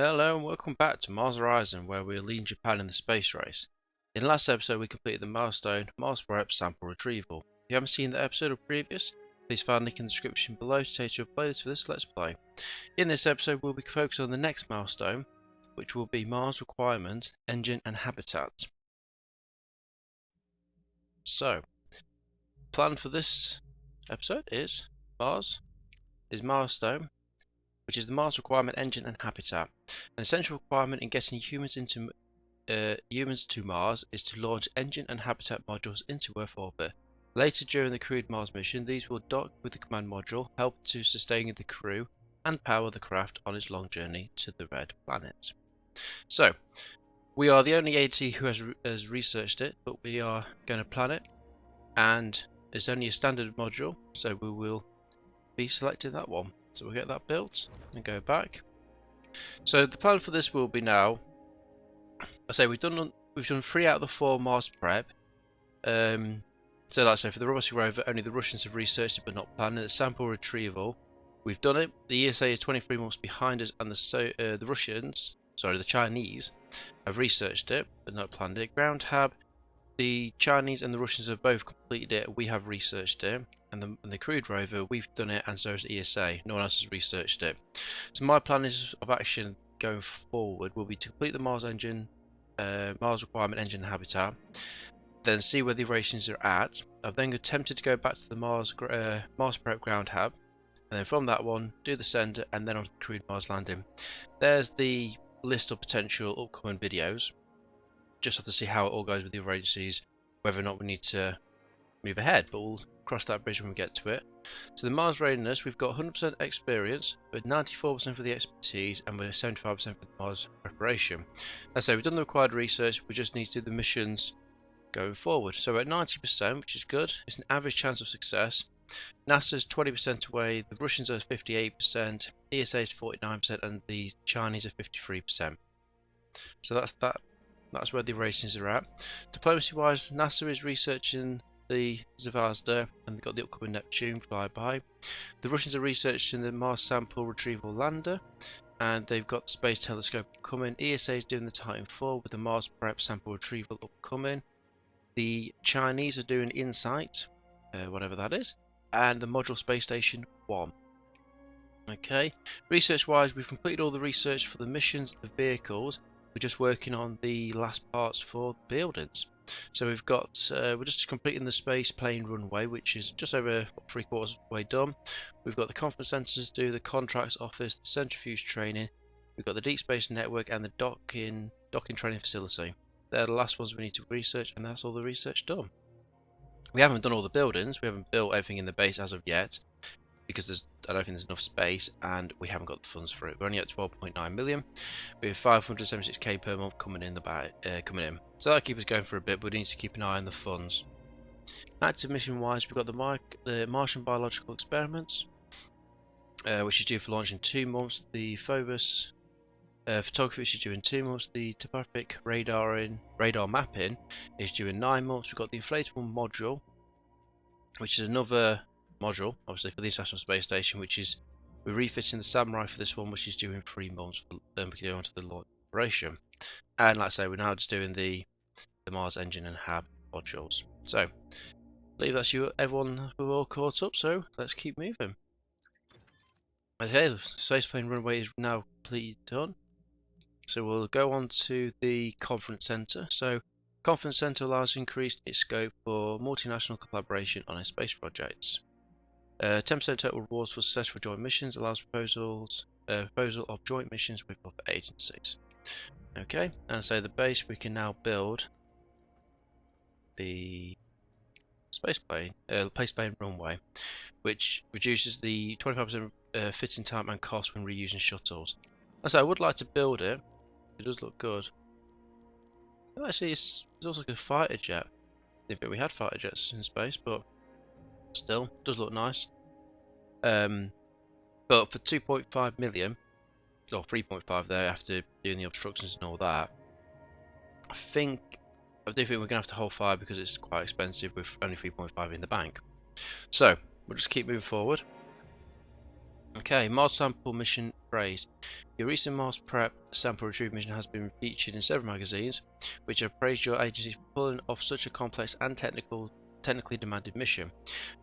Hello and welcome back to Mars Horizon, where we're leading Japan in the space race. In the last episode we completed the milestone Mars Prep sample retrieval. If you haven't seen that episode or previous, please find a link in the description below to take you to a playlist for this Let's Play. In this episode we'll be focused on the next milestone, which will be Mars Requirement, Engine and Habitat. So, plan for this episode is milestone, which is the Mars Requirement, Engine and Habitat. An essential requirement in getting humans to Mars is to launch engine and habitat modules into Earth orbit. Later during the crewed Mars mission, these will dock with the command module, help to sustain the crew and power the craft on its long journey to the Red Planet. So, we are the only agency who has researched it, but we are going to plan it, and it's only a standard module, so we will be selecting that one. So we'll get that built and go back. So the plan for this will be now. I say we've done 3 out of the 4 Mars prep. So like I say, for the robotic rover, only the Russians have researched it but not planned it. The sample retrieval, we've done it. The ESA is 23 months behind us, and the Chinese, have researched it but not planned it. Ground hab, the Chinese and the Russians have both completed it. We have researched it. And the crewed rover, we've done it, and so has the ESA. No one else has researched it. So my plan of action going forward will be to complete the Mars Requirement, Engine and Habitat, then see where the rations are at. I've then attempted to go back to the Mars Prep Ground Hab, and then from that one do the sender, and then on the crewed Mars landing. There's the list of potential upcoming videos. Just have to see how it all goes with the other agencies, whether or not we need to move ahead, but we'll cross that bridge when we get to it. So the Mars readiness, we've got 100% experience, with 94% for the expertise, and we're 75% for the Mars preparation. As I say, we've done the required research, we just need to do the missions going forward. So we're at 90%, which is good. It's an average chance of success. NASA's 20% away, the Russians are 58%, ESA is 49%, and the Chinese are 53%. So that's where the ratings are at. Diplomacy wise, NASA is researching the Zvezda, and they've got the upcoming Neptune flyby. The Russians are researching the Mars sample retrieval lander, and they've got the space telescope upcoming. ESA is doing the Titan 4 with the Mars prep sample retrieval upcoming. The Chinese are doing InSight, whatever that is, and the Module Space Station 1. Okay, research wise, we've completed all the research for the missions, the vehicles. We're just working on the last parts for the buildings. So we've got, we're just completing the space plane runway, which is just over 3/4 way done. We've got the conference centres to do, the contracts office, the centrifuge training. We've got the deep space network and the docking training facility. They're the last ones we need to research, and that's all the research done. We haven't done all the buildings. We haven't built everything in the base as of yet, because I don't think there's enough space, and we haven't got the funds for it. We're only at 12.9 million. We have 576k per month coming in. So that'll keep us going for a bit, but we need to keep an eye on the funds. Active mission wise, we've got the Martian biological experiments, which is due for launch in 2 months. The Phobos photography is due in 2 months. The topographic radar mapping is due in 9 months. We've got the inflatable module, which is another module, obviously, for the International Space Station, which is we're refitting the Samurai for this one, which is due in 3 months. Then we can go on to the launch operation. And like I say, we're now just doing the Mars engine and hab modules. So, I believe that's everyone, we're all caught up, so let's keep moving. Okay, the spaceplane runway is now completely done. So we'll go on to the conference centre. So, conference centre allows increased its scope for multinational collaboration on space projects. 10% total rewards for successful joint missions, allows proposal of joint missions with other agencies. Okay, and so the base, we can now build the spaceplane runway, which reduces the 25% fitting time and cost when reusing shuttles. And so I would like to build it. It does look good. Actually, it's also like a fighter jet. I think we had fighter jets in space, but still, does look nice. But for 2.5 million, or 3.5 there after doing the obstructions and all that, I do think we're going to have to hold fire because it's quite expensive with only 3.5 in the bank. So, we'll just keep moving forward. Okay, Mars sample mission praised. Your recent Mars prep sample retrieval mission has been featured in several magazines, which have praised your agency for pulling off such a complex and technically demanded mission.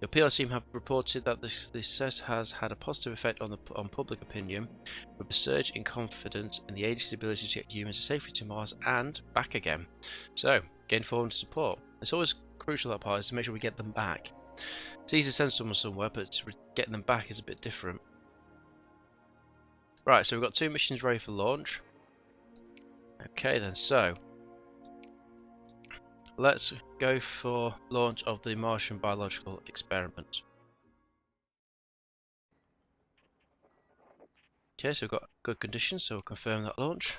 Your PR team have reported that this success has had a positive effect on public opinion, with a surge in confidence in the agency's ability to get humans safely to Mars and back again. So, gain forward support. It's always crucial, that part, is to make sure we get them back. It's easy to send someone somewhere, but getting them back is a bit different. Right, so we've got 2 missions ready for launch. Okay then, so let's go for launch of the Martian biological experiment. Okay, so we've got good conditions, so we'll confirm that launch.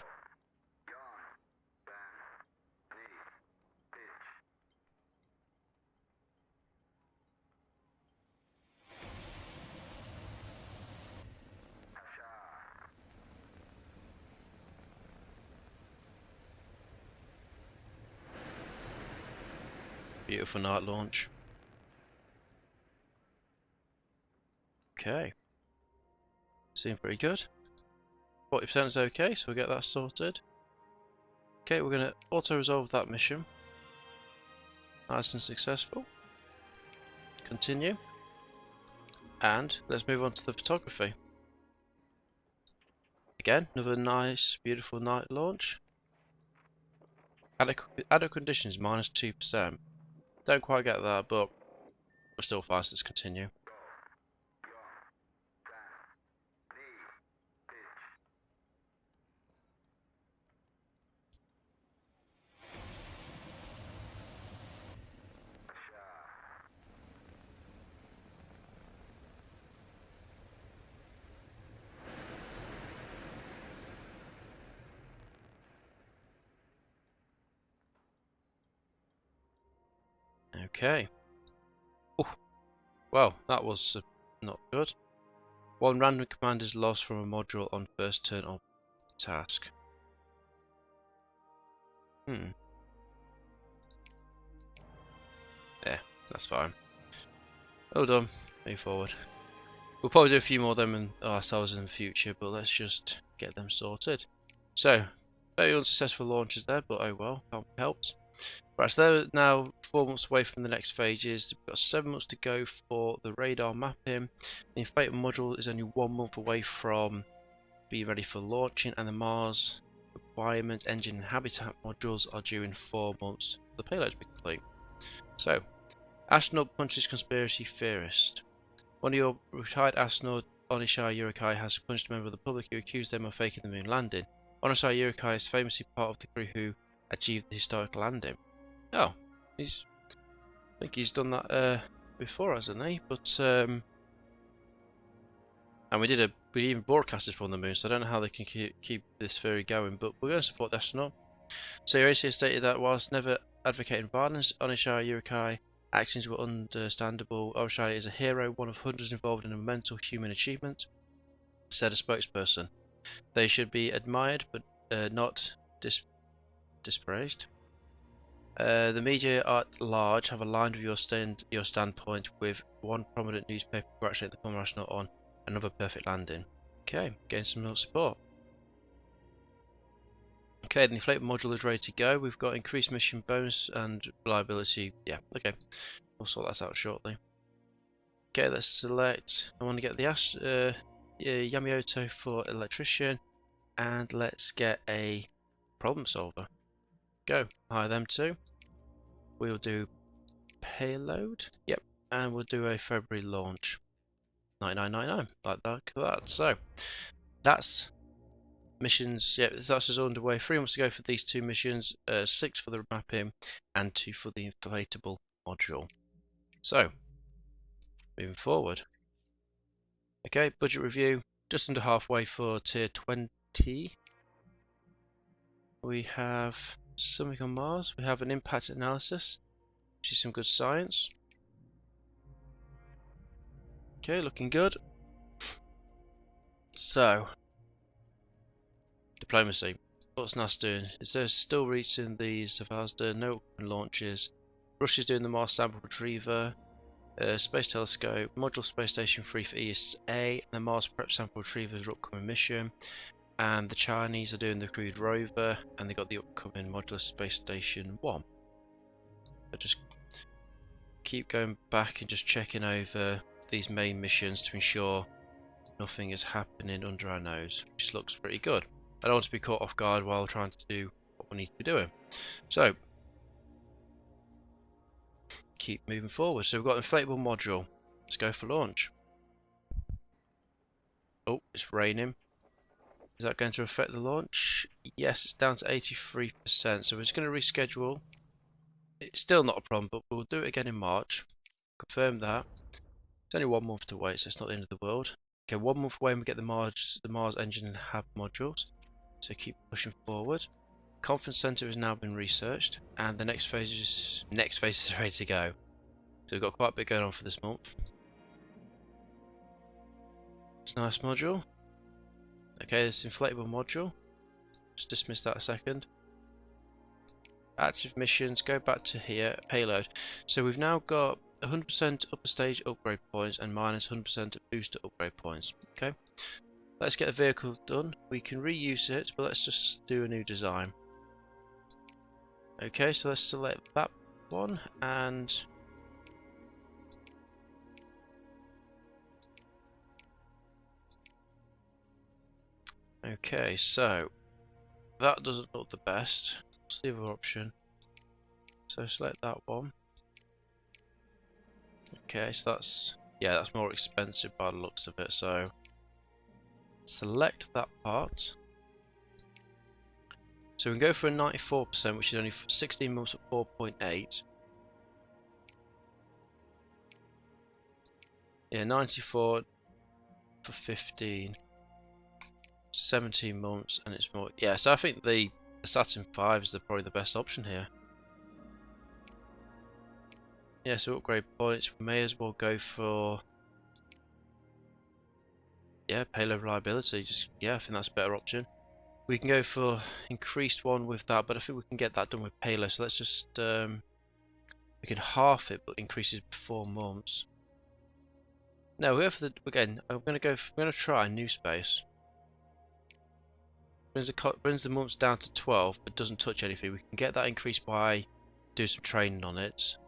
Beautiful night launch. Okay. Seems pretty good. 40% is okay, so we'll get that sorted. Okay, we're going to auto-resolve that mission. Nice and successful. Continue. And let's move on to the photography. Again, another nice, beautiful night launch. Adequate conditions, -2%. Don't quite get that, but we're still fast. Let's continue. Okay. Oh, well, that was not good. 1 random command is lost from a module on first turn of task. Yeah, that's fine. Well done. Move forward. We'll probably do a few more of them ourselves in the future, but let's just get them sorted. So, very unsuccessful launches there, but oh well, can't be helped. Right, so they're now 4 months away from the next phases. We've got 7 months to go for the radar mapping. The inflatable module is only 1 month away from being ready for launching, and the Mars requirement, engine and habitat modules are due in 4 months for the payload to be complete. So, astronaut punches conspiracy theorist. One of your retired astronaut, Onishai Yurikai, has punched a member of the public who accused them of faking the moon landing. Onishai Yurikai is famously part of the crew who achieved the historic landing. Oh, I think he's done that before, hasn't he? But and we even broadcasted from the moon, so I don't know how they can keep this theory going. But we're going to support the astronaut. So your AC stated that whilst never advocating violence, Onishai Yurikai actions were understandable. Onishai is a hero, one of hundreds involved in a monumental human achievement, said a spokesperson. They should be admired, but not dispraised. The media at large have aligned with your standpoint, with one prominent newspaper congratulating the former astronaut on another perfect landing. Okay, getting some more support. Okay, the inflatable module is ready to go. We've got increased mission bonus and reliability. Yeah, okay. We'll sort that out shortly. Okay, let's select. I want to get the Yamamoto for electrician, and let's get a problem solver. Go. Hire them too. We'll do payload. Yep, and we'll do a February launch. 9999, like that. So that's missions. Yep, that's just underway. 3 months to go for these 2 missions. 6 for the mapping, and 2 for the inflatable module. So moving forward. Okay, budget review. Just under halfway for tier 20. We have something on Mars. We have an impact analysis, which is some good science. Okay, looking good. So, diplomacy. What's NASA doing? Is there still reaching the Zavazda? No launches. Russia's doing the Mars sample retriever. Space telescope, module space station 3 for ESA, and the Mars prep sample retrievers upcoming mission. And the Chinese are doing the crewed rover, and they got the upcoming modular space station 1. But just keep going back and just checking over these main missions to ensure nothing is happening under our nose, which looks pretty good. I don't want to be caught off guard while trying to do what we need to be doing. So keep moving forward. So we've got an inflatable module. Let's go for launch. Oh, it's raining. Is that going to affect the launch? Yes, it's down to 83%. So we're just going to reschedule. It's still not a problem, but we'll do it again in March. Confirm that. It's only 1 month to wait, so it's not the end of the world. Okay, 1 month away and we get the Mars engine and hab modules. So keep pushing forward. Conference Center has now been researched, and the next phase is ready to go. So we've got quite a bit going on for this month. It's a nice module. Okay, this inflatable module. Just dismiss that a second. Active missions, go back to here, payload. So we've now got 100% upper stage upgrade points and minus 100% booster upgrade points. Okay, let's get a vehicle done. We can reuse it, but let's just do a new design. Okay, so let's select that one and okay, so that doesn't look the best. What's the other option? So select that one. Okay, so that's more expensive by the looks of it. So select that part. So we can go for a 94%, which is only 16 months at 4.8. Yeah, 94 for 15. 17 months, and it's more. Yeah, so I think the Saturn 5 is probably the best option here. Yeah, so upgrade points. We may as well go for payload reliability. I think that's a better option. We can go for increased one with that, but I think we can get that done with payload. So let's just we can half it, but increases 4 months. No, we go for again. I'm gonna try new space. Brings the months down to 12, but doesn't touch anything. We can get that increased by doing some training on it.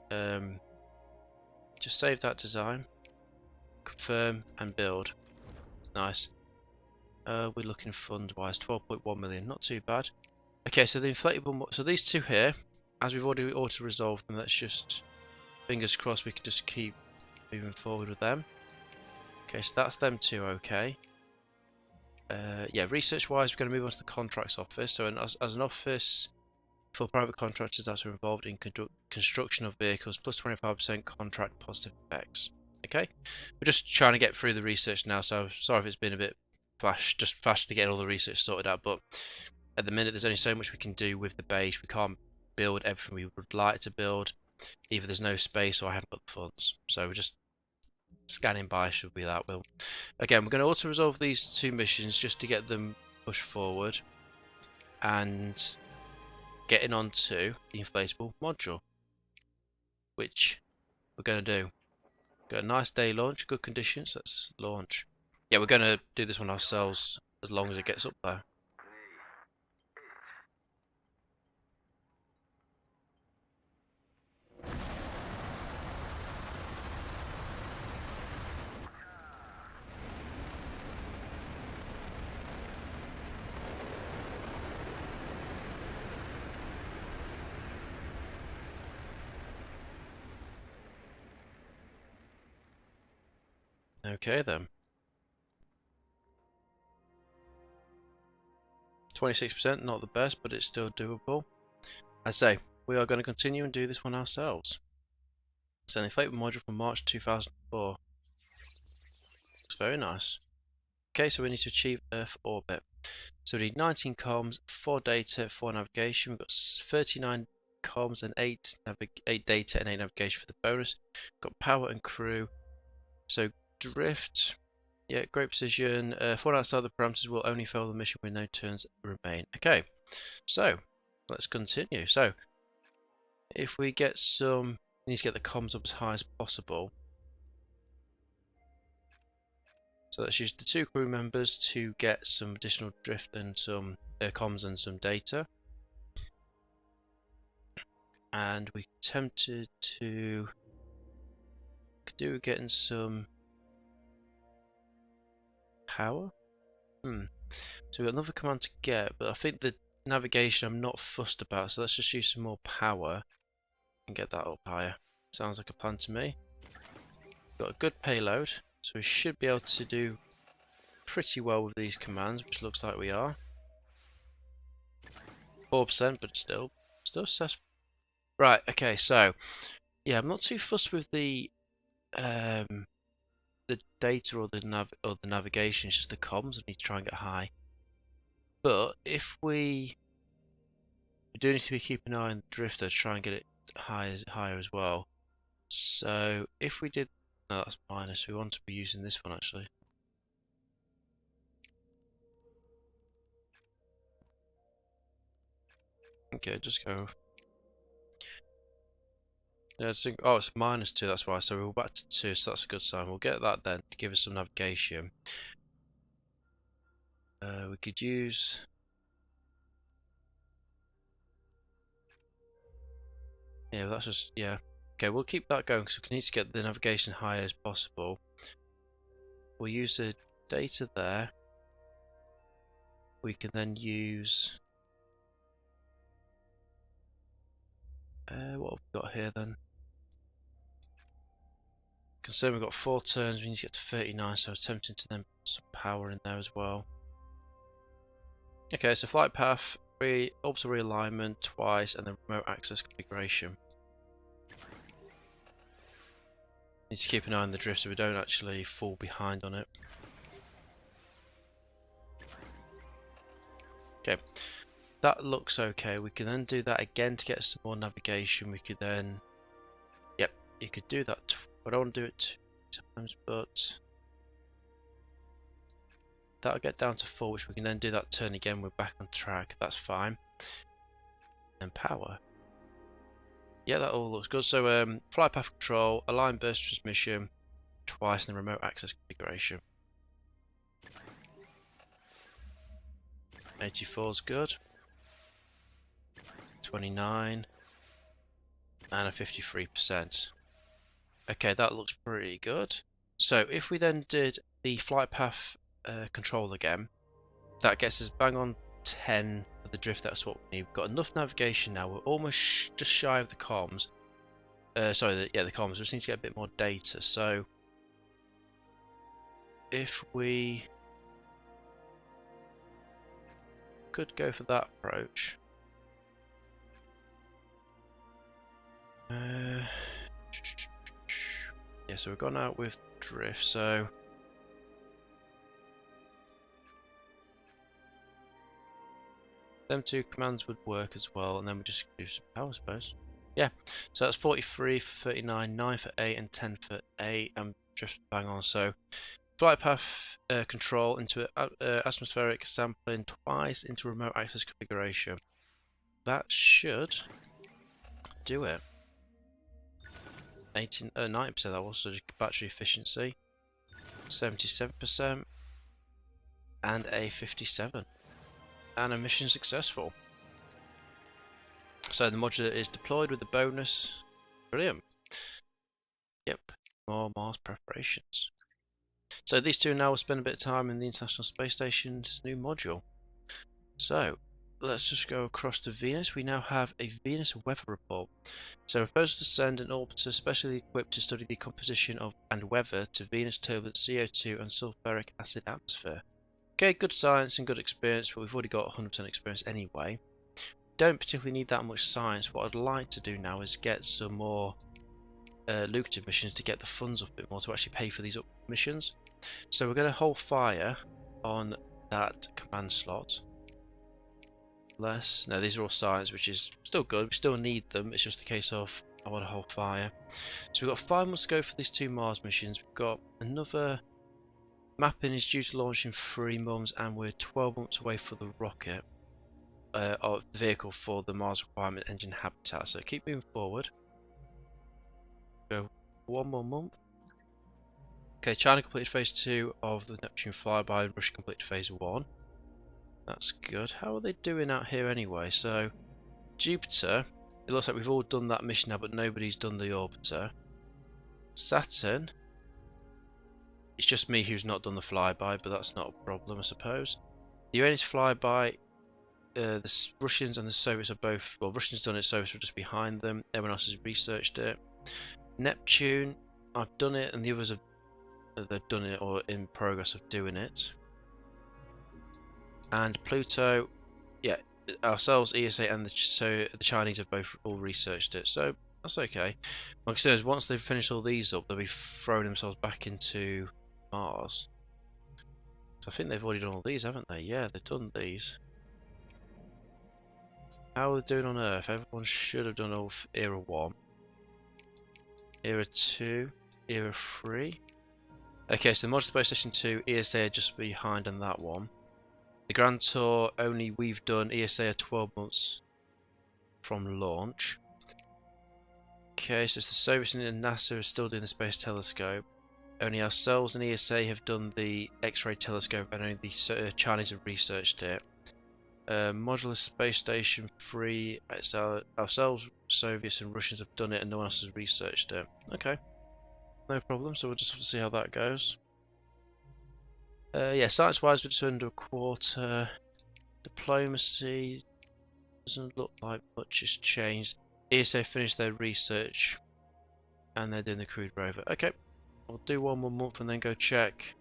Just save that design, confirm, and build. Nice. We're looking fund-wise, 12.1 million, not too bad. Okay, so the inflatable, so these two here, as we've already auto-resolved them, let's just, fingers crossed, we can just keep moving forward with them. Okay, so that's them two, okay. Yeah, research-wise, we're going to move on to the contracts office. So as an office for private contractors that are involved in construction of vehicles, plus 25% contract positive effects. Okay, we're just trying to get through the research now, so sorry if it's been a bit fast to get all the research sorted out, but at the minute there's only so much we can do with the base. We can't build everything we would like to build. Either there's no space or I haven't got the funds, so we're just scanning by. Should be that will. Again, we're going to auto-resolve these two missions just to get them pushed forward and getting onto the inflatable module, which we're going to do. Got a nice day launch, good conditions. Let's launch. Yeah, we're going to do this one ourselves as long as it gets up there. Okay then. 26%, not the best, but it's still doable. As I say, we are going to continue and do this one ourselves. So the inflatable module from March 2004. Looks very nice. Okay, so we need to achieve Earth orbit. So we need 19 comms, 4 data, 4 navigation. We've got 39 comms and 8 data and 8 navigation for the bonus. Got power and crew. So drift. Yeah, great precision. 4 outside the parameters will only fail the mission when no turns remain. Okay, so let's continue. So if we get we need to get the comms up as high as possible. So let's use the 2 crew members to get some additional drift and some comms and some data. And we attempted to do getting some power. So we've got another command to get, but I think the navigation I'm not fussed about, so let's just use some more power and get that up higher. Sounds like a plan to me. Got a good payload, so we should be able to do pretty well with these commands, which looks like we are. 4%, but still successful. Right, okay, so yeah, I'm not too fussed with the data or the navigation. It's just the comms I need to try and get high. But if we do need to be keeping an eye on the drifter to try and get it higher as well. So if we did, no, that's minus. We want to be using this one actually. Okay, just go. Yeah, oh, it's -2. That's why. So we're back to 2. So that's a good sign. We'll get that then to give us some navigation. We could use. Yeah, that's just, yeah. Okay, we'll keep that going because we need to get the navigation high as possible. We'll use the data there. We can then use... what have we got here then? Concern we've got 4 turns, we need to get to 39, so attempting to then put some power in there as well. Okay, so flight path, orbital realignment twice, and then remote access configuration. Need to keep an eye on the drift so we don't actually fall behind on it. Okay, that looks okay. We can then do that again to get some more navigation. We could then, yep, you could do that. I don't want to do it 2 times, but that'll get down to 4, which we can then do that turn again. We're back on track. That's fine. And power. Yeah, that all looks good. So flight path control, align burst transmission twice, and the remote access configuration. 84 is good. 29 and a 53%. Okay, that looks pretty good. So if we then did the flight path control again, that gets us bang on 10 for the drift. That's what we need. We've got enough navigation now. We're almost just shy of the comms. Sorry, the comms. We just need to get a bit more data. So if we could go for that approach. Yeah, so we've gone out with drift, so them 2 commands would work as well, and then we just do some power, I suppose. Yeah, so that's 43 for 39, 9 for 8, and 10 for 8, and just bang on. So flight path control into atmospheric sampling twice into remote access configuration. That should do it. 90% that was, so battery efficiency 77% and a 57, and a mission successful. So the modular is deployed with the bonus. Brilliant. Yep, more Mars preparations. So these two now will spend a bit of time in the International Space Station's new module. So let's just go across to Venus. We now have a Venus weather report. So we're supposed to send an orbiter specially equipped to study the composition of and weather to Venus' turbulent CO2 and sulfuric acid atmosphere. Okay, good science and good experience, but we've already got 100% experience anyway. Don't particularly need that much science. What I'd like to do now is get some more lucrative missions to get the funds up a bit more to actually pay for these missions. So we're going to hold fire on that command slot. No, these are all science, which is still good. We still need them. It's just a case of I want to hold fire. So we've got 5 months to go for these 2 Mars missions. We've got another mapping is due to launch in 3 months, and we're 12 months away for the rocket of the vehicle for the Mars requirement engine habitat. So keep moving forward. Go 1 more month. Okay, China completed phase 2 of the Neptune flyby. Russia completed phase 1. That's good. How are they doing out here anyway? So, Jupiter, it looks like we've all done that mission now, but nobody's done the orbiter. Saturn, it's just me who's not done the flyby, but that's not a problem, I suppose. The Uranus flyby, the Russians and the Soviets are both, well, Russians done it, Soviets were just behind them. Everyone else has researched it. Neptune, I've done it, and the others have they've done it or in progress of doing it. And Pluto, yeah, ourselves, ESA, and the Chinese have both all researched it, so that's okay. My concern is once they've finished all these up, they'll be throwing themselves back into Mars. So I think they've already done all these, haven't they? Yeah, they've done these. How are they doing on Earth? Everyone should have done all Era 1. Era 2. Era 3. Okay, so the Module Space Station 2, ESA are just behind on that one. The Grand Tour, only we've done ESA are 12 months from launch. Okay, so it's the Soviets and NASA are still doing the Space Telescope. Only ourselves and ESA have done the X-ray telescope, and only the Chinese have researched it. Modular Space Station 3, it's ourselves, Soviets and Russians have done it, and no one else has researched it. Okay, no problem, so we'll just have to see how that goes. Yeah, science-wise we're just under a quarter. Diplomacy doesn't look like much has changed. ESA finished their research, and they're doing the crewed rover. Okay, we'll do one more month and then go check.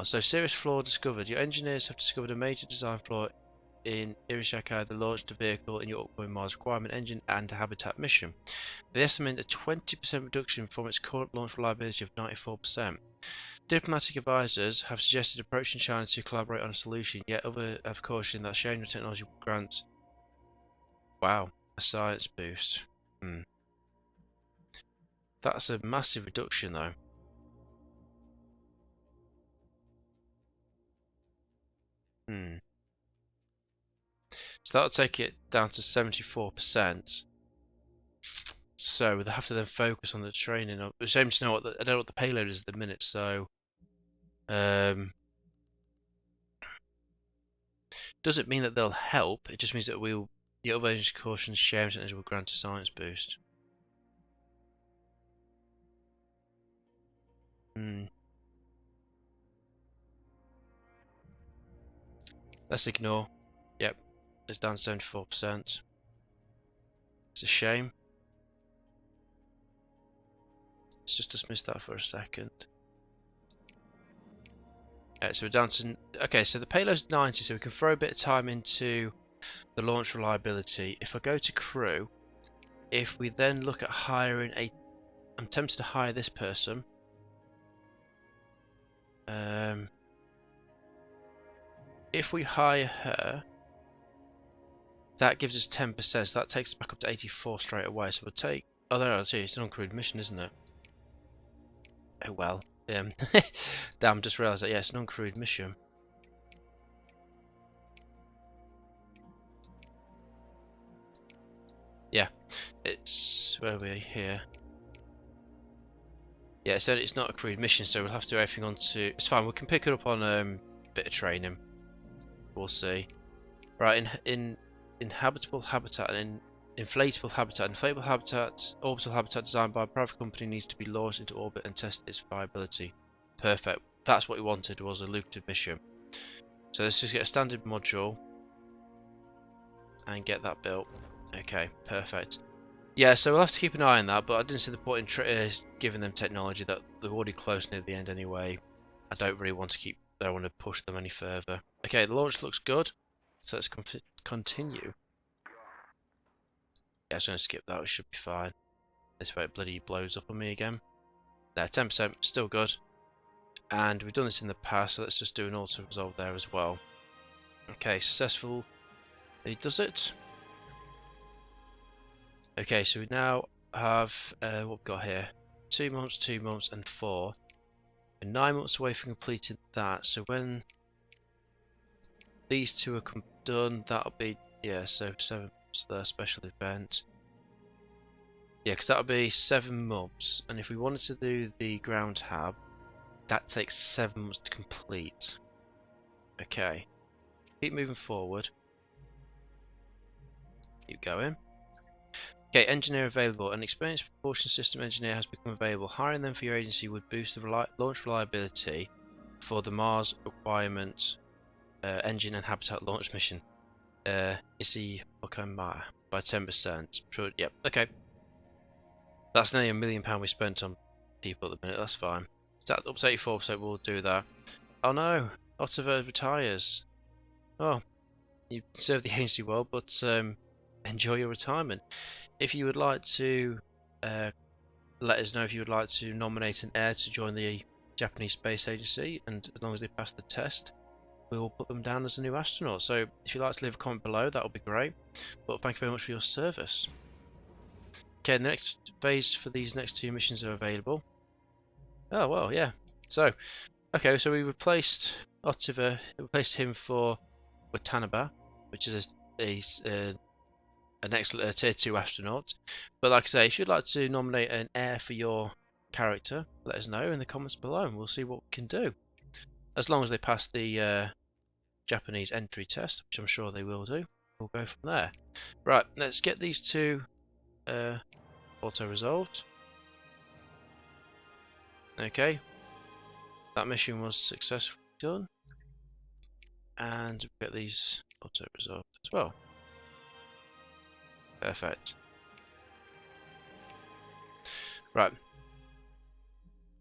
So serious flaw discovered. Your engineers have discovered a major design flaw in Irishakai, the launched vehicle in your upcoming Mars requirement engine and habitat mission. They estimate a 20% reduction from its current launch reliability of 94%. Diplomatic advisors have suggested approaching China to collaborate on a solution, yet others have cautioned that sharing the technology will grant, wow, a science boost. That's a massive reduction though. So that'll take it down to 74%. So we'll have to then focus on the training. It's shame to know what I don't know what the payload is at the minute. So, doesn't mean that they'll help. It just means that the other agency cautions sharing technology will grant a science boost. Let's ignore. Yep, it's down to 74%. It's a shame. Let's just dismiss that for a second. Alright, so we're down to... Okay, so the payload's 90, so we can throw a bit of time into the launch reliability. If I go to crew, if we then look at hiring a... I'm tempted to hire this person. If we hire her, that gives us 10%, so that takes us back up to 84 straight away. So we'll take... Oh, there, I see, it's an uncrewed mission, isn't it? Oh well. Damn, just realised that, yeah, it's an uncrewed mission. Yeah, it's... Where are we here? Yeah, it said it's not a crewed mission, so we'll have to do everything onto... It's fine, we can pick it up on a bit of training. We'll see. Right, in inhabitable habitat and in inflatable habitat. Inflatable habitat, orbital habitat designed by a private company needs to be launched into orbit and test its viability. Perfect. That's what we wanted, was a lucrative mission. So let's just get a standard module and get that built. Okay, perfect. Yeah, so we'll have to keep an eye on that, but I didn't see the point in giving them technology that they're already close near the end anyway. I don't really want to keep... I don't want to push them any further. Okay, the launch looks good, so let's continue. Yeah, I'm just going to skip that, it should be fine. This way it bloody blows up on me again. There, 10%, still good. And we've done this in the past, so let's just do an auto-resolve there as well. Okay, successful. He does it. Okay, so we now have, what we've got here. 2 months, and 4. We're 9 months away from completing that, so when these two are done, that'll be, yeah, so 7 months there, special event. Yeah, because that'll be 7 months, and if we wanted to do the ground hab, that takes 7 months to complete. Okay, keep moving forward. Keep going. Okay, engineer available. An experienced propulsion system engineer has become available. Hiring them for your agency would boost the launch reliability for the Mars requirement engine and habitat launch mission. Is he okay by 10%? Sure, yep, okay. That's nearly £1 million we spent on people at the minute, that's fine. Up to 84%, we'll do that. Oh no, Ottiver retires. Oh, you served the agency well, but enjoy your retirement. If you would like to let us know if you would like to nominate an heir to join the Japanese Space Agency, and as long as they pass the test, we will put them down as a new astronaut. So if you'd like to leave a comment below, that would be great. But thank you very much for your service. Okay, the next phase for these next 2 missions are available. Oh, well, yeah. So, okay, so we replaced Ottiver, replaced him for Watanabe, which is an excellent tier 2 astronaut. But like I say, if you'd like to nominate an heir for your character, let us know in the comments below and we'll see what we can do. As long as they pass the Japanese entry test, which I'm sure they will do, we'll go from there. Right, let's get these 2 auto resolved. Okay, that mission was successfully done, and we'll get these auto resolved as well. Perfect. Right.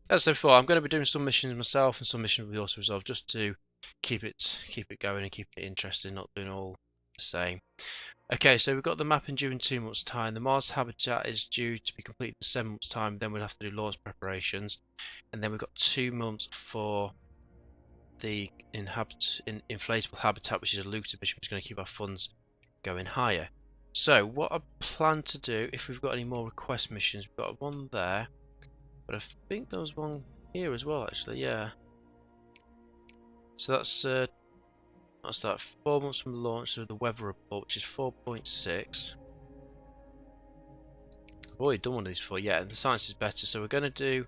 As I said before, I'm going to be doing some missions myself, and some missions will be also resolved, just to keep it going and keep it interesting, not doing all the same. Okay, so we've got the mapping due in 2 months' time. The Mars habitat is due to be completed in 7 months' time. Then we'll have to do launch preparations, and then we've got 2 months for the inflatable habitat, which is a lucrative mission, which is going to keep our funds going higher. So what I plan to do, if we've got any more request missions, we've got one there, but I think there was one here as well, actually. Yeah. So that's that 4 months from launch of the weather report, which is 4.6. I've already done one of these before. Yeah, the science is better. So we're going to do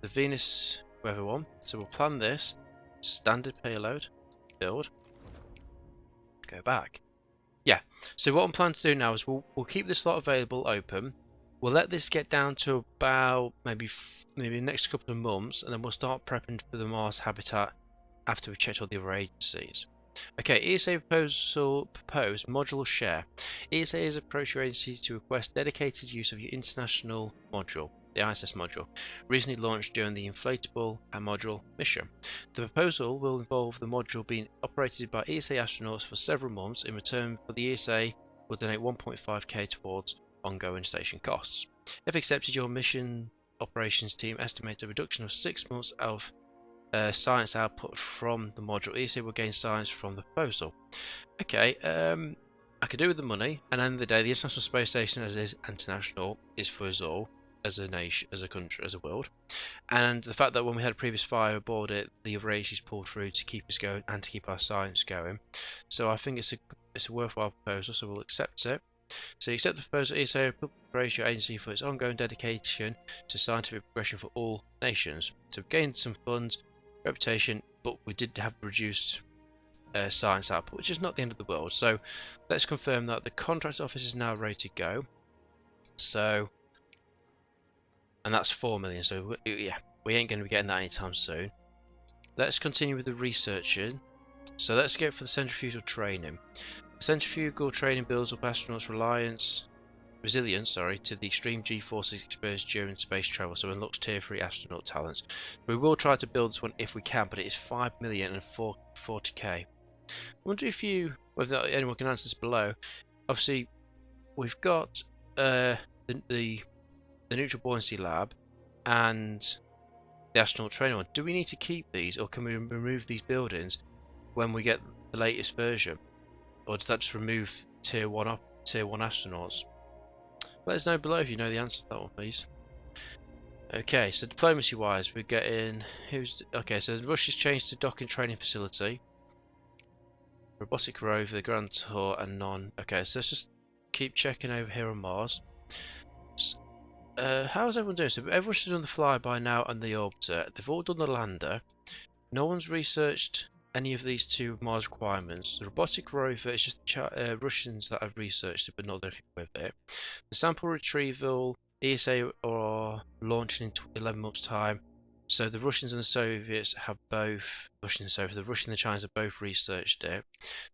the Venus weather one. So we'll plan this. Standard payload. Build. Go back. Yeah. So what I'm planning to do now is we'll keep this slot available open. We'll let this get down to about maybe the next couple of months, and then we'll start prepping for the Mars habitat after we've checked all the other agencies. Okay, ESA proposed module share. ESA has approached your agency to request dedicated use of your international module, the ISS module, recently launched during the inflatable module mission. The proposal will involve the module being operated by ESA astronauts for several months. In return for the ESA will donate 1.5k towards ongoing station costs. If accepted, your mission operations team estimates a reduction of 6 months of science output from the module. ESA will gain science from the proposal. Okay, I could do with the money, and at the end of the day, the International Space Station, as it is international, is for us all, as a nation, as a country, as a world. And the fact that when we had a previous fire aboard it, the other agencies pulled through to keep us going and to keep our science going. So I think it's a worthwhile proposal, so we'll accept it. So you accept the proposal. ESA will praise your agency for its ongoing dedication to scientific progression for all nations. To gain some funds, reputation, but we did have reduced science output, which is not the end of the world. So let's confirm that the contract office is now ready to go. So, and that's 4 million. So yeah, we ain't going to be getting that anytime soon. Let's continue with the researching. So let's go for the centrifugal training. Centrifugal training builds up astronauts' resilience to the extreme G-forces experienced during space travel, so unlocks tier 3 astronaut talents. We will try to build this one if we can, but it is 5 million and 40k. I wonder whether anyone can answer this below. Obviously, we've got the neutral buoyancy lab and the astronaut training one. Do we need to keep these, or can we remove these buildings when we get the latest version, or does that just remove tier 1 astronauts? Let us know below if you know the answer to that one, please. Okay, so diplomacy wise, we're getting okay, so Russia's changed to docking training facility, robotic rover, the grand tour, and non. Okay, so let's just keep checking over here on Mars. How's everyone doing? So everyone should have done the flyby now and the orbiter. They've all done the lander. No one's researched any of these two Mars requirements. The robotic rover is just Russians that have researched it but not done anything with it. The sample retrieval, ESA are launching in 11 months' time. So the Russians and the Soviets have both, the Russians and the Chinese have both researched it.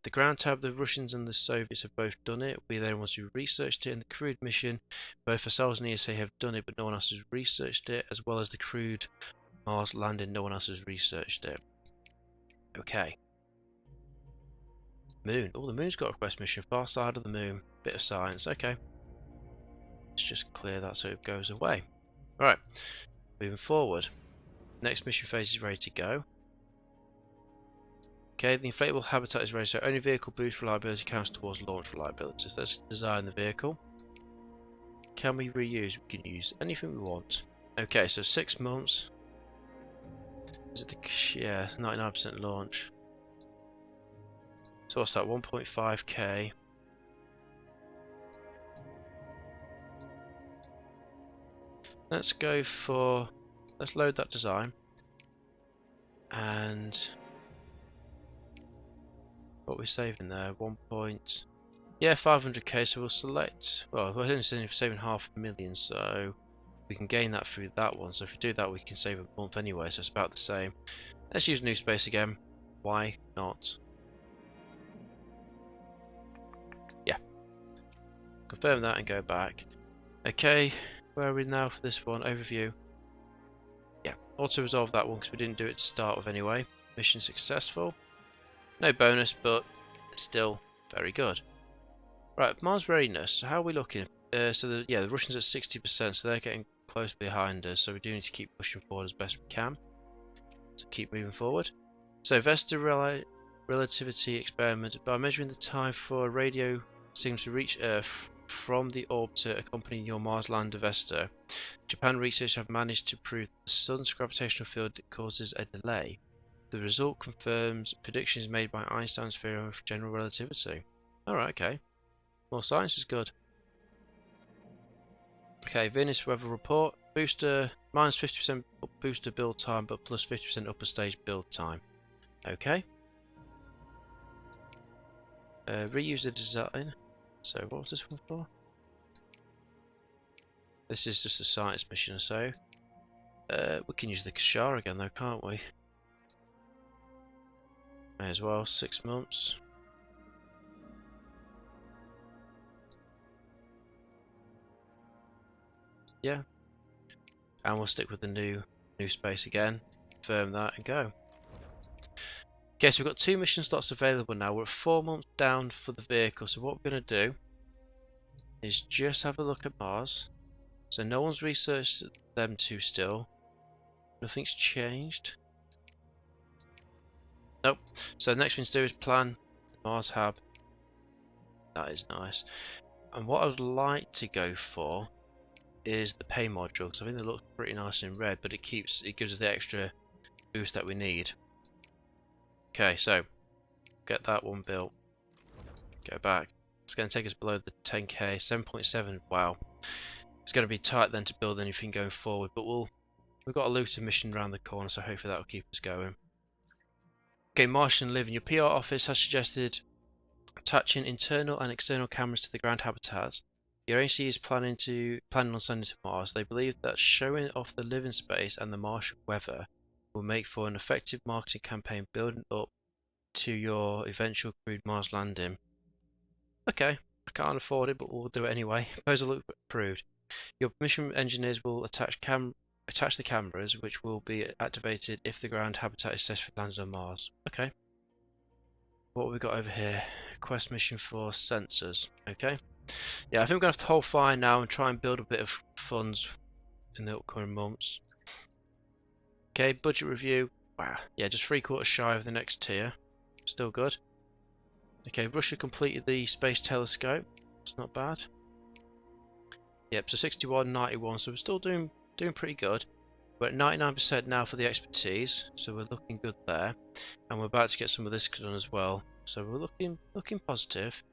The ground tab, the Russians and the Soviets have both done it. We're the ones who researched it. And the crewed mission, both ourselves and ESA have done it, but no one else has researched it, as well as the crewed Mars landing, no one else has researched it. Okay. Moon. Oh, the moon's got a quest mission. Far side of the moon. Bit of science. Okay. Let's just clear that so it goes away. Alright. Moving forward. Next mission phase is ready to go. Okay, the inflatable habitat is ready, so only vehicle boost reliability counts towards launch reliability. So let's design the vehicle. Can we reuse? We can use anything we want. Okay, so 6 months. Is it the... yeah, 99% launch. So what's that? 1.5k. Let's go for... let's load that design. And... what are we saving there? 1 point... yeah, 500k, so we'll select... well, we're only saving $500,000, so... we can gain that through that one. So if we do that, we can save a month anyway, so it's about the same. Let's use new space again. Why not? Yeah. Confirm that and go back. Okay, where are we now for this one? Overview. Yeah, auto resolve that one because we didn't do it to start with anyway. Mission successful. No bonus, but still very good. Right, Mars readiness. So how are we looking? So the Russians at 60%, so they're getting close behind us. So we do need to keep pushing forward as best we can. So keep moving forward. So Vesta relativity experiment. By measuring the time for a radio signal to reach Earth from the orbiter accompanying your Mars lander Vesta, Japan researchers have managed to prove that the sun's gravitational field causes a delay. The result confirms predictions made by Einstein's theory of general relativity. Alright, okay. More science is good. Okay, Venus weather report. Booster, minus 50% booster build time, but plus 50% upper stage build time. Okay. Reuse the design. So what was this one for? This is just a science mission or so. We can use the Kashar again though, can't we? May as well, 6 months. Yeah. And we'll stick with the new space again. Confirm that and go. Okay, so we've got 2 mission slots available now. We're at 4 months down for the vehicle. So what we're going to do is just have a look at Mars. So no one's researched them two still. Nothing's changed. Nope. So the next thing to do is plan the Mars hub. That is nice. And what I would like to go for is the pay module, because I think they look pretty nice in red, but it gives us the extra boost that we need. Okay, so get that one built. Go back. It's going to take us below the 10k, 7.7. Wow, it's going to be tight then to build anything going forward. But we've got a looter mission around the corner, so hopefully that will keep us going. Okay, Martian Living. Your PR office has suggested attaching internal and external cameras to the ground habitat. Your AC is planning on sending to Mars. They believe that showing off the living space and the Martian weather will make for an effective marketing campaign building up to your eventual crewed Mars landing. Okay, I can't afford it, but we'll do it anyway. Proposal approved. Your mission engineers will attach the cameras, which will be activated if the ground habitat is successfully landed on Mars. Okay. What have we got over here? Quest mission for sensors. Okay. Yeah, I think we're going to have to hold fire now and try and build a bit of funds in the upcoming months. Okay, budget review. Wow, yeah, just 3/4 shy of the next tier. Still good. Okay, Russia completed the space telescope. It's not bad. Yep, so 61, 91, so we're still doing pretty good. We're at 99% now for the expertise, so we're looking good there. And we're about to get some of this done as well. So we're looking positive.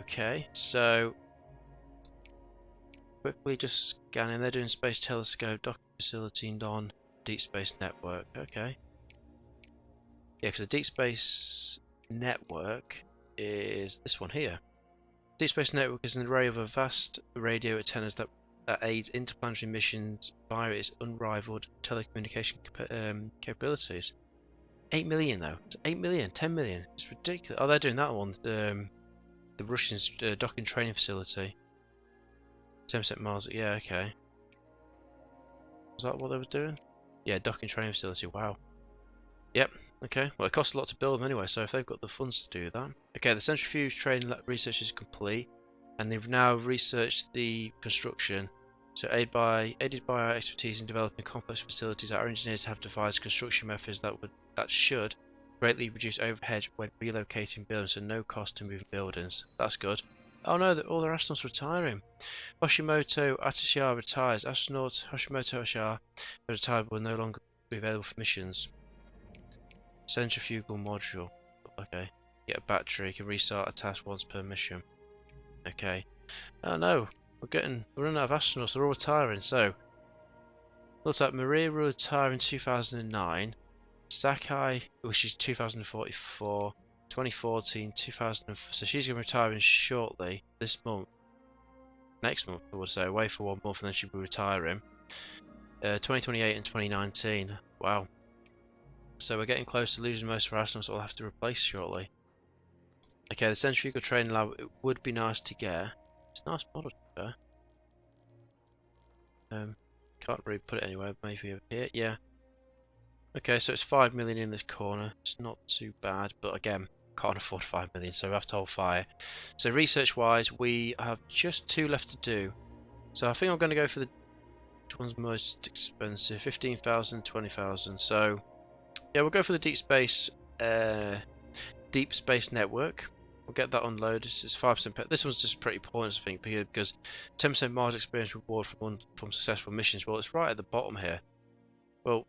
Okay, so quickly just scanning. They're doing space telescope, docking facility, non-deep space network. Okay. Yeah, because the deep space network is this one here. Deep space network is an array of a vast radio antennas that aids interplanetary missions via its unrivaled telecommunication capabilities. 8 million though. It's 8 million, 10 million. It's ridiculous. Oh, they're doing that one. The Russians docking training facility. 10% miles. Yeah, okay. Was that what they were doing? Yeah, docking training facility. Wow. Yep. Okay. Well, it costs a lot to build them anyway, so if they've got the funds to do that. Okay, the centrifuge training research is complete, and they've now researched the construction. So aided by our expertise in developing complex facilities, our engineers have devised construction methods that should greatly reduce overhead when relocating buildings, so no cost to moving buildings. That's good. Oh no, all their astronauts retiring. Hoshimoto Atsushi retires. Astronaut Hoshimoto Atsushi retired will no longer be available for missions. Centrifugal module. Okay. Get a battery. Can restart a task once per mission. Okay. Oh no, we're running out of astronauts. They're all retiring. So looks like Maria will retire in 2009. Sakai, which is 2044. 2014, 2000. So she's going to retire in shortly this month. Next month, I would say, away for 1 month, and then she'll be retiring. 2028 and 2019. Wow. So we're getting close to losing most of our astronauts that we'll have to replace shortly. Okay, the centrifugal training lab, it would be nice to get. It's a nice model to be. Can't really put it anywhere, maybe over here. Yeah. Okay, so it's 5 million in this corner. It's not too bad, but again, can't afford 5 million, so we have to hold fire. So research-wise, we have just 2 left to do. So I think I'm going to go for which one's most expensive? 15,000, 20,000. So yeah, we'll go for the deep space network. We'll get that unloaded. It's 5%. This one's just pretty pointless, I think, because 10% Mars experience reward from successful missions. Well, it's right at the bottom here. Well,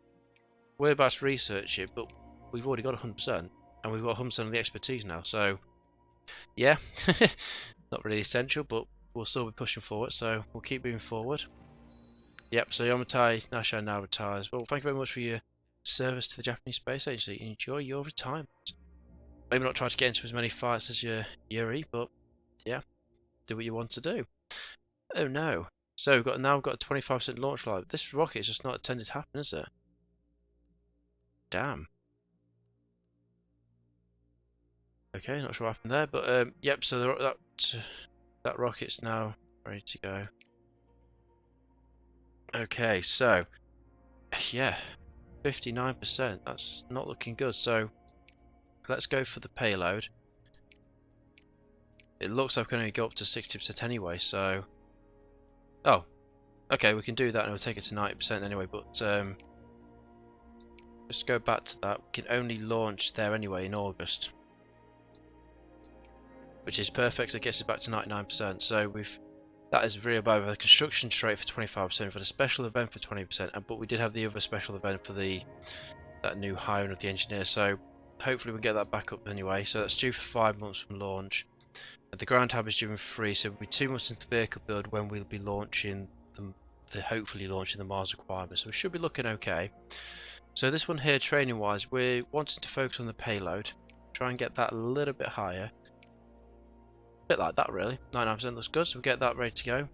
we're about to research it, but we've already got 100%, and we've got 100% of the expertise now. So yeah, not really essential, but we'll still be pushing forward. So we'll keep moving forward. Yep. So Yamatai Nasha now retires. Well, thank you very much for your service to the Japanese Space Agency. Enjoy your retirement. Maybe not try to get into as many fights as your Yuri, but yeah, do what you want to do. Oh no. So we've got a 25% launch life. This rocket is just not intended to happen, is it? Damn. Okay, not sure what happened there, but yep. So that rocket's now ready to go. Okay, so yeah, 59%. That's not looking good. So let's go for the payload. It looks like we can only go up to 60% anyway, so... Oh, okay, we can do that and we'll take it to 90% anyway, but just go back to that. We can only launch there anyway in August. Which is perfect, so it gets us back to 99%. So that is really bad. The construction straight for 25%, for the special event for 20%, but we did have the other special event for that new hiring of the engineer, so hopefully we'll get that back up anyway. So that's due for 5 months from launch. The ground hab is due in 3, so it'll be 2 months into the vehicle build when we'll be launching hopefully launching the Mars requirements. So we should be looking okay. So this one here, training wise, we're wanting to focus on the payload, try and get that a little bit higher. A bit like that really. 99% looks good, so we'll get that ready to go.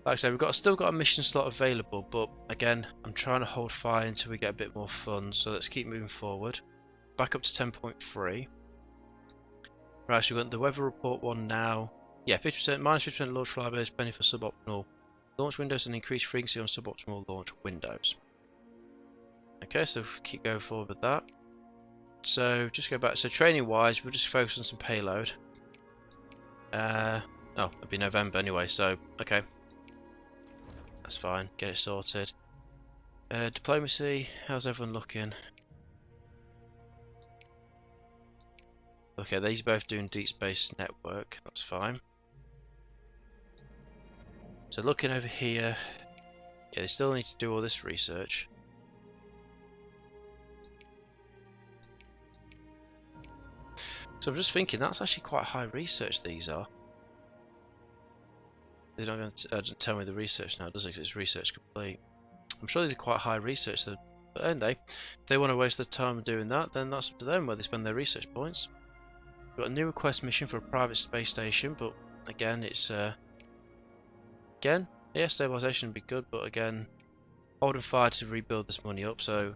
Like I said, still got a mission slot available, but again, I'm trying to hold fire until we get a bit more funds. So let's keep moving forward. Back up to 10.3. Right, so we've got the weather report one now. Yeah, 50%, minus 50% launch reliability, penny for suboptimal launch windows and increased frequency on suboptimal launch windows. Okay, so keep going forward with that. So just go back. So training wise, we'll just focus on some payload. Oh, it'll be November anyway, so okay. That's fine, get it sorted. Diplomacy, how's everyone looking? Okay, these both doing deep space network, that's fine. So looking over here, yeah, they still need to do all this research. So I'm just thinking, that's actually quite high research these are. They're not going to tell me the research now, does it? 'Cause it's research complete. I'm sure these are quite high research, but anyway, if they want to waste their time doing that, then that's up to them where they spend their research points. We've got a new request mission for a private space station, but again, it's again, yeah, stabilization would be good, but again, holding fire to rebuild this money up. So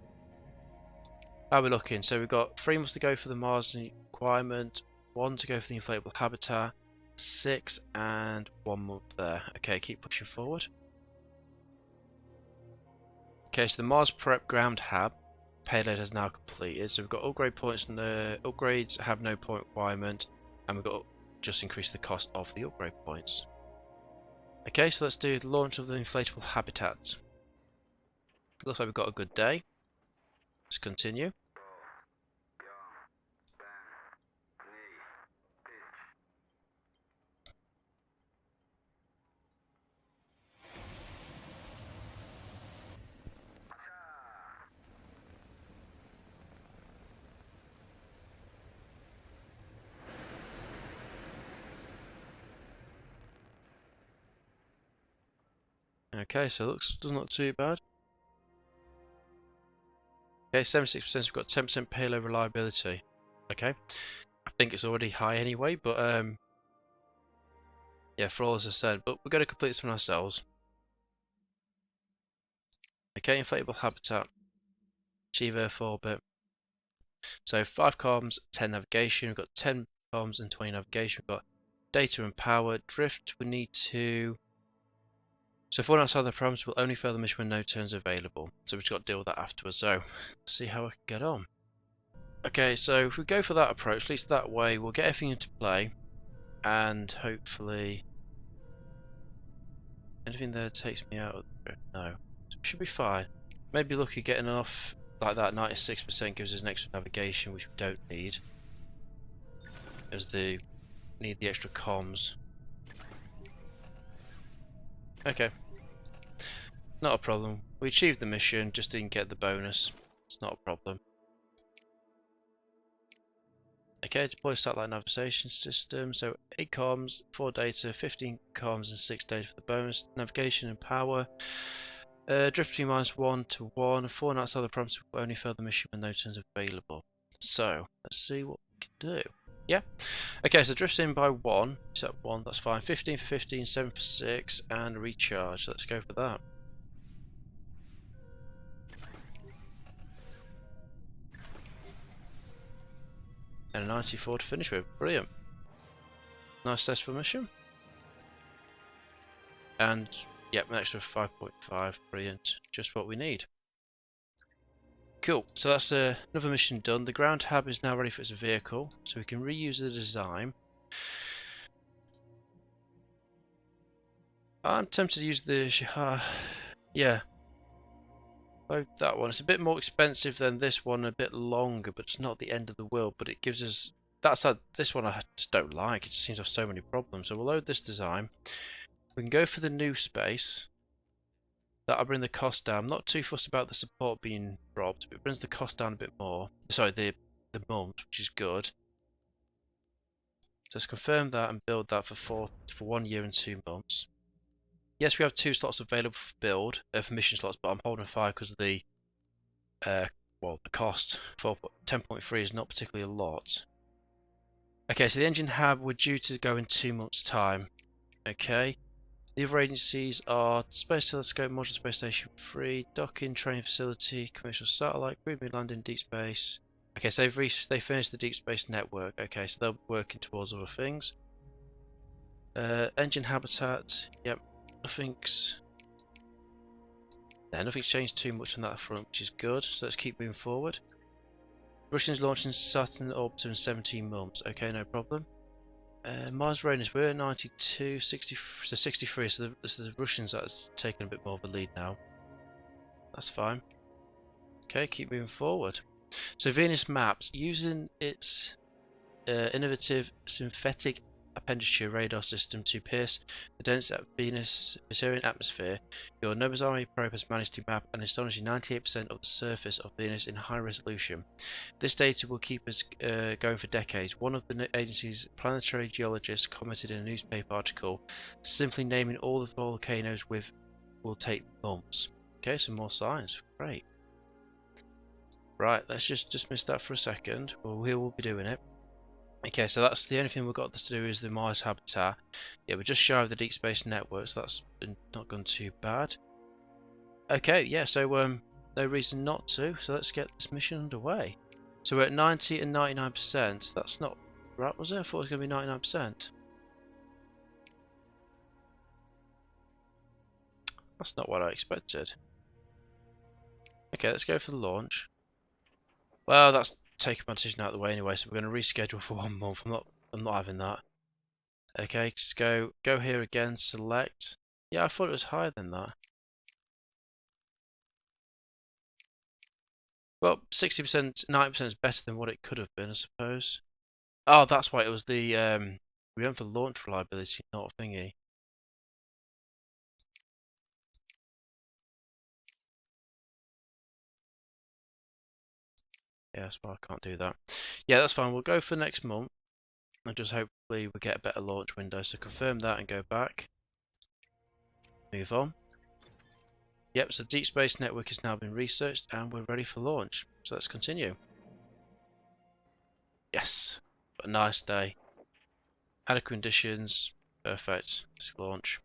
how are we looking? So we've got 3 months to go for the Mars requirement, 1 to go for the inflatable habitat, 6 and 1 month there. Okay, keep pushing forward. Okay, so the Mars prep ground hab payload has now completed. So we've got upgrade points, and the upgrades have no point requirement, and we've got to just increase the cost of the upgrade points. Okay, so let's do the launch of the inflatable habitat. Looks like we've got a good day. Let's continue. Okay, so looks does not too bad. Okay, 76%, we've got 10% payload reliability. Okay, I think it's already high anyway, but yeah, for all as I said, but we're going to complete this one ourselves. Okay, inflatable habitat, achieve Earth orbit. So 5 comms, 10 navigation. We've got 10 comms and 20 navigation. We've got data and power. Drift, we need to. So if we're outside the parameters, we'll only fail the mission when no turns available. So we've just got to deal with that afterwards. So let's see how I can get on. Okay, so if we go for that approach, at least that way, we'll get everything into play, and hopefully anything there takes me out of the drift. No, so we should be fine. Maybe lucky getting off like that. 96% gives us an extra navigation, which we don't need, as the need the extra comms. Okay, not a problem. We achieved the mission, just didn't get the bonus. It's not a problem. Okay, deploy satellite navigation system. So 8 comms, 4 data, 15 comms and 6 data for the bonus. Navigation and power. Drift between -1 to 1. 4 outside the parameters will only fail the mission when no turns available. So let's see what we can do. Yeah. Okay, so drifts in by 1. Set 1, that's fine. 15 for 15, 7 for 6, and recharge. So let's go for that. And a 94 to finish with. Brilliant. Nice test for mission. And yep, an extra 5.5. Brilliant. Just what we need. Cool. So that's another mission done. The ground hab is now ready for its vehicle, so we can reuse the design. I'm tempted to use the yeah. Load that one. It's a bit more expensive than this one, a bit longer, but it's not the end of the world. But it gives us this one I just don't like. It just seems to have so many problems. So we'll load this design. We can go for the new space. That'll bring the cost down. I'm not too fussed about the support being dropped, but it brings the cost down a bit more. Sorry, the months, which is good. So let's confirm that and build that for 1 year and 2 months. Yes, we have 2 slots available for build, for mission slots, but I'm holding fire because of the well, the cost. 10.3 is not particularly a lot. Okay, so the engine hab, we're due to go in 2 months' time. Okay. The other agencies are Space Telescope, Module Space Station 3, Docking, Training Facility, Commercial Satellite, Grid Landing, Deep Space. Okay, so they finished the Deep Space Network. Okay, so they're working towards other things. Engine habitat, yep, nothing's changed too much on that front, which is good. So let's keep moving forward. Russians launching Saturn orbiter in 17 months. Okay, no problem. Mars Raiders, we're at 92, 63, so the Russians are taking a bit more of a lead now. That's fine. Okay, keep moving forward. So Venus maps, using its innovative synthetic appendage radar system to pierce the dense Venusian atmosphere, your Nobuzari probe has managed to map an astonishing 98% of the surface of Venus in high resolution. This data will keep us going for decades. One of the agency's planetary geologists commented in a newspaper article, simply naming all the volcanoes will take months. Okay, some more science. Great. Right, let's just dismiss that for a second. Well, we will be doing it. Okay, so that's the only thing we've got to do is the Mars habitat. Yeah, we're just shy of the deep space network, so that's not gone too bad. Okay, yeah, so no reason not to. So let's get this mission underway. So we're at 90 and 99%. That's not right, was it? I thought it was going to be 99%. That's not what I expected. Okay, let's go for the launch. Well, that's taking my decision out of the way anyway, so we're going to reschedule for 1 month. I'm not having that. Okay, just go here again, select. Yeah, I thought it was higher than that. Well, 60%, 90% is better than what it could have been, I suppose. Oh, that's why it was the we went for launch reliability, not a thingy. Yeah, that's why I can't do that. Yeah, that's fine. We'll go for next month. And just hopefully we get a better launch window. So confirm that and go back. Move on. Yep, so Deep Space Network has now been researched and we're ready for launch. So let's continue. Yes, a nice day. Adequate conditions. Perfect. Let's launch.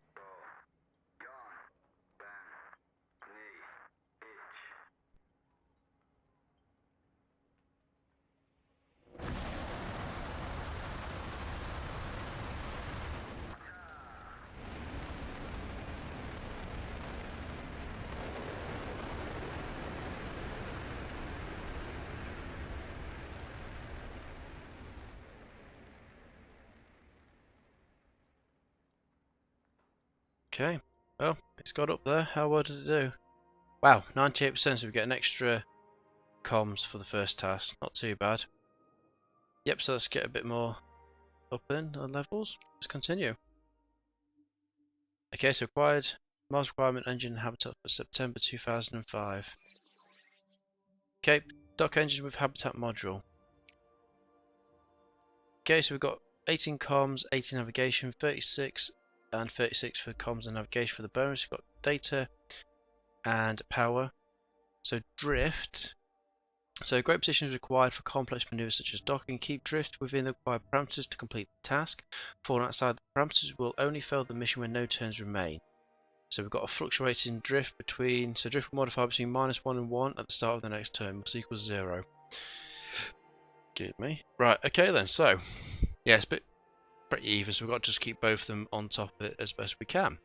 Okay, well, it's got up there. How well did it do? Wow, 98%, so we get an extra comms for the first task. Not too bad. Yep, so let's get a bit more up in on levels. Let's continue. Okay, so acquired Mars requirement engine and habitat for September 2005. Okay, dock engine with habitat module. Okay, so we've got 18 comms, 18 navigation, 36 and 36 for comms and navigation for the bonus. We've got data and power. So drift. So great position is required for complex maneuvers such as docking. Keep drift within the required parameters to complete the task. Falling outside the parameters will only fail the mission when no turns remain. So we've got a fluctuating drift between, so drift will modify between -1 and 1 at the start of the next turn, which equals 0. Give me. Right, okay then, so, yeah, it's a bit pretty even, so we've got to just keep both of them on top of it as best we can.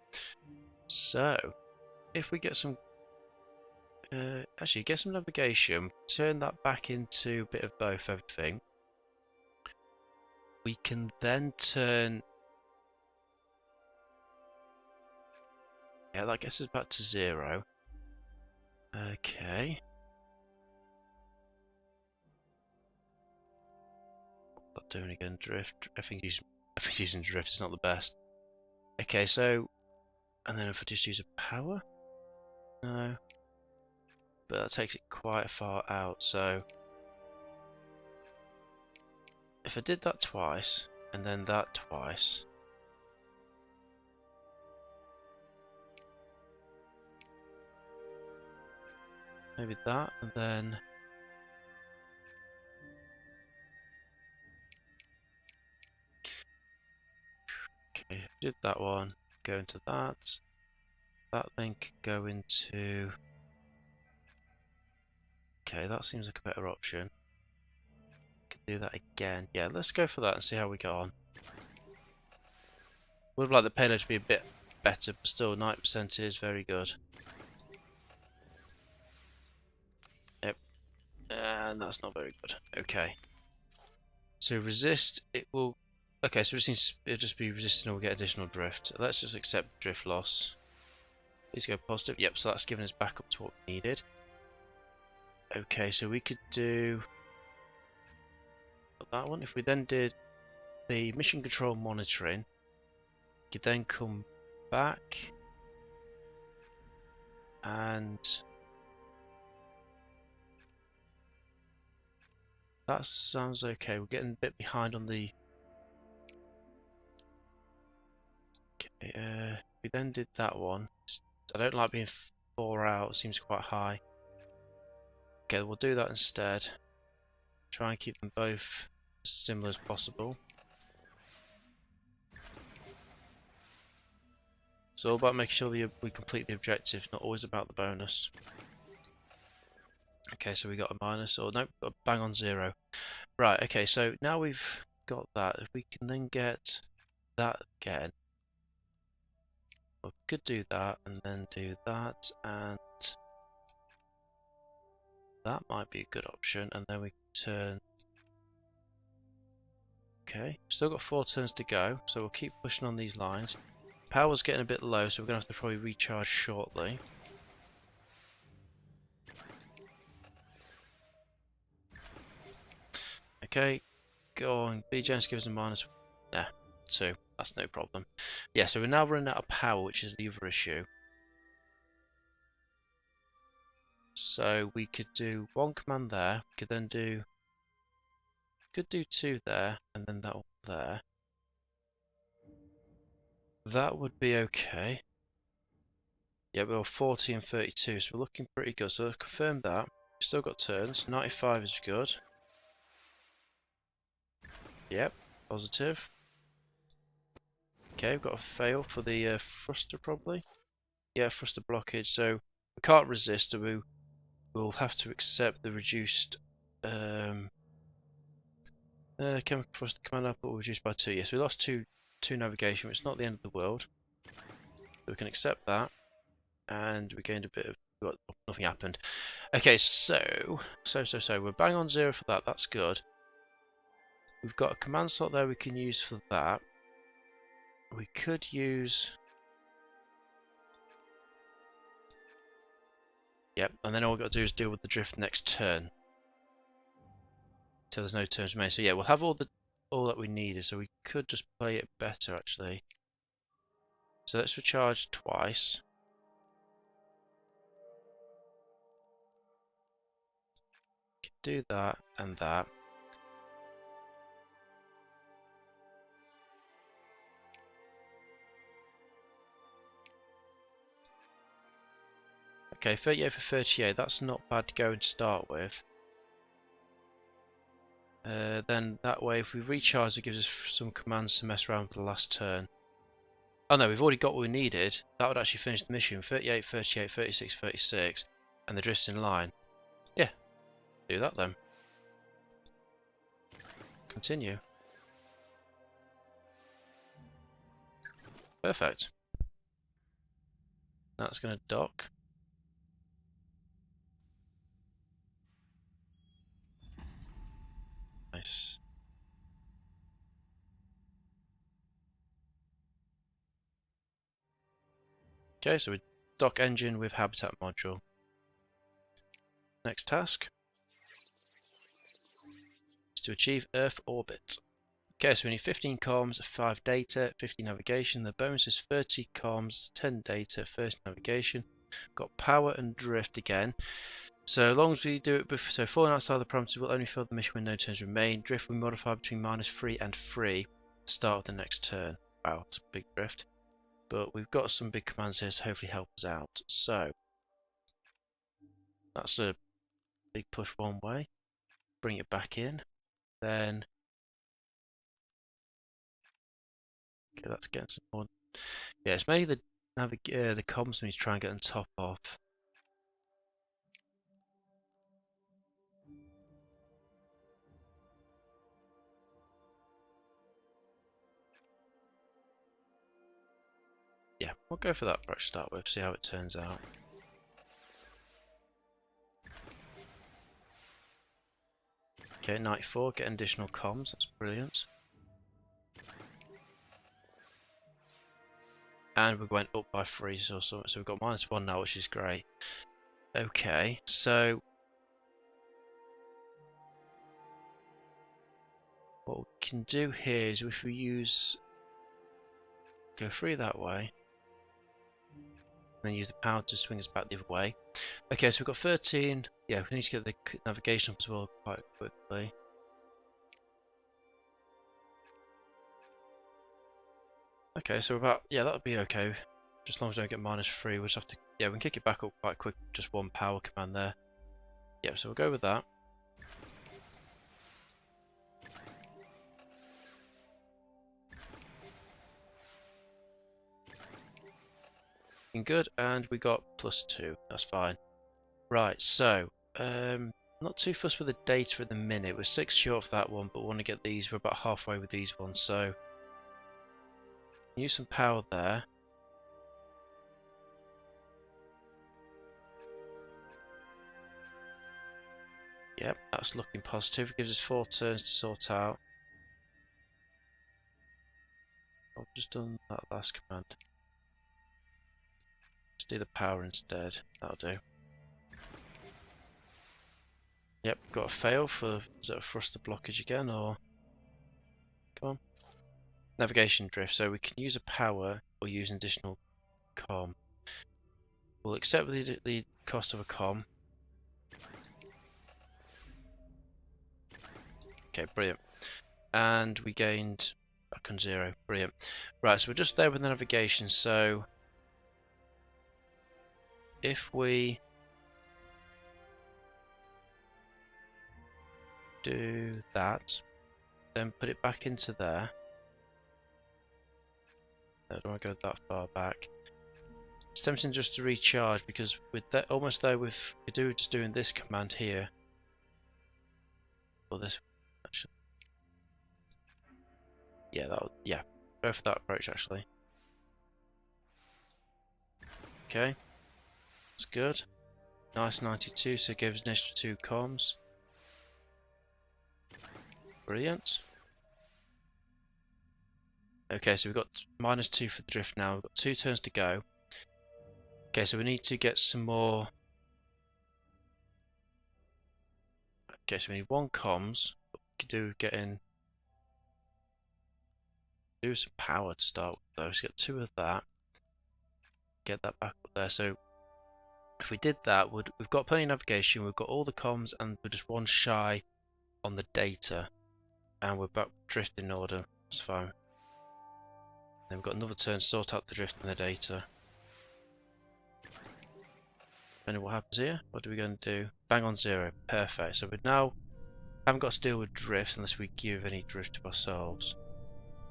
So, if we get some, actually get some navigation, turn that back into a bit of both everything. We can then turn, yeah, that gets us back to 0. Okay. What's that doing again? Drift. I think using drift is not the best. Okay, so, and then if I just use a power, no, but that takes it quite far out. So, if I did that twice and then that twice, maybe that, and then. Okay, did that one, go into that. That then could go into. Okay, that seems like a better option. Could do that again. Yeah, let's go for that and see how we go on. Would have liked the payload to be a bit better, but still 90% is very good. Yep. And that's not very good. Okay. So resist, it will. Okay, so it'll just be resisting or we'll get additional drift. Let's just accept drift loss. Please go positive. Yep, so that's given us back up to what we needed. Okay, so we could do that one. If we then did the mission control monitoring. You could then come back and that sounds okay. We're getting a bit behind on the. Okay, we then did that one. I don't like being 4 out. It seems quite high. Okay, we'll do that instead. Try and keep them both as similar as possible. It's all about making sure we complete the objective, not always about the bonus. Okay, so we got a minus, or nope, got a bang on 0. Right, okay, so now we've got that, if we can then get that again. We could do that, and then do that, and that might be a good option, and then we can turn. Okay, still got 4 turns to go, so we'll keep pushing on these lines. Power's getting a bit low, so we're going to have to probably recharge shortly. Okay, go on. BGens gives a minus. Nah, 2. That's no problem. Yeah, so we're now running out of power, which is the other issue. So we could do 1 command there. We could then do. Could do 2 there, and then that one there. That would be okay. Yeah, we're 40 and 32, so we're looking pretty good. So I've confirmed that. We've still got turns. 95 is good. Yep, positive. Okay, we've got a fail for the thruster probably. Yeah, thruster blockage. So we can't resist, so we'll have to accept the reduced chemical thruster command output will reduce by 2. Yes, we lost two navigation, which is not the end of the world. So we can accept that. And we gained a bit of nothing happened. Okay, so we're bang on 0 for that. That's good. We've got a command slot there we can use for that. We could use. Yep, and then all we've got to do is deal with the drift next turn. Until there's no turns remaining. So yeah, we'll have all that we needed. So we could just play it better actually. So let's recharge twice. Do that and that. Okay, 38 for 38. That's not bad to go and start with. Then that way, if we recharge, it gives us some commands to mess around with the last turn. Oh no, we've already got what we needed. That would actually finish the mission. 38, 38, 36, 36, and the drift's in line. Yeah, do that then. Continue. Perfect. That's going to dock. Nice. Okay, so we dock engine with habitat module. Next task is to achieve Earth orbit. Okay, so we need 15 comms, 5 data, 50 navigation. The bonus is 30 comms, 10 data, 30 navigation. Got power and drift again. So long as we do it before, so falling outside the parameters will only fill the mission when no turns remain. Drift will modify between -3 and 3 at the start of the next turn. Wow, that's a big drift. But we've got some big commands here to hopefully help us out. So that's a big push one way. Bring it back in. Then okay, that's getting some more. Yeah, it's mainly the comms we need to try and get on top of. Yeah, we'll go for that brush to start with, see how it turns out. Okay, 94, get additional comms, that's brilliant. And we're going up by 3, so we've got -1 now, which is great. Okay, so what we can do here is if we go through that way, and then use the power to swing us back the other way. Okay, so we've got 13. Yeah, we need to get the navigation up as well quite quickly. Okay, so about, yeah, that'll be okay. Just as long as we don't get -3, we'll just have to, yeah, we can kick it back up quite quick, just one power command there. Yeah, so we'll go with that. Good, and we got +2, that's fine. Right, so, not too fussed with the data at the minute. We're 6 short of that one, but we want to get these, we're about halfway with these ones, so use some power there. Yep, that's looking positive. It gives us 4 turns to sort out. I've just done that last command. Let's do the power instead. That'll do. Yep, got a fail for, is that a thruster blockage again, or? Come on. Navigation drift, so we can use a power or use an additional comm. We'll accept the cost of a comm. Okay, brilliant. And we gained back on 0. Brilliant. Right, so we're just there with the navigation, so if we do that, then put it back into there. I don't want to go that far back. It's tempting just to recharge because with that almost there with just doing this command here. Or this actually. Yeah, yeah. Go for that approach actually. Okay. That's good. Nice 92, so it gives an extra 2 comms. Brilliant. Okay, so we've got -2 for the drift now. We've got 2 turns to go. Okay, so we need to get some more. Okay, so we need 1 comms. We could do some power to start with though. So get 2 of that. Get that back up there. So if we did that, we've got plenty of navigation. We've got all the comms, and we're just 1 shy on the data, and we're back drifting in order. It's fine. Then we've got another turn to sort out the drift and the data. And what happens here? What are we going to do? Bang on 0. Perfect. So we now haven't got to deal with drift unless we give any drift to ourselves.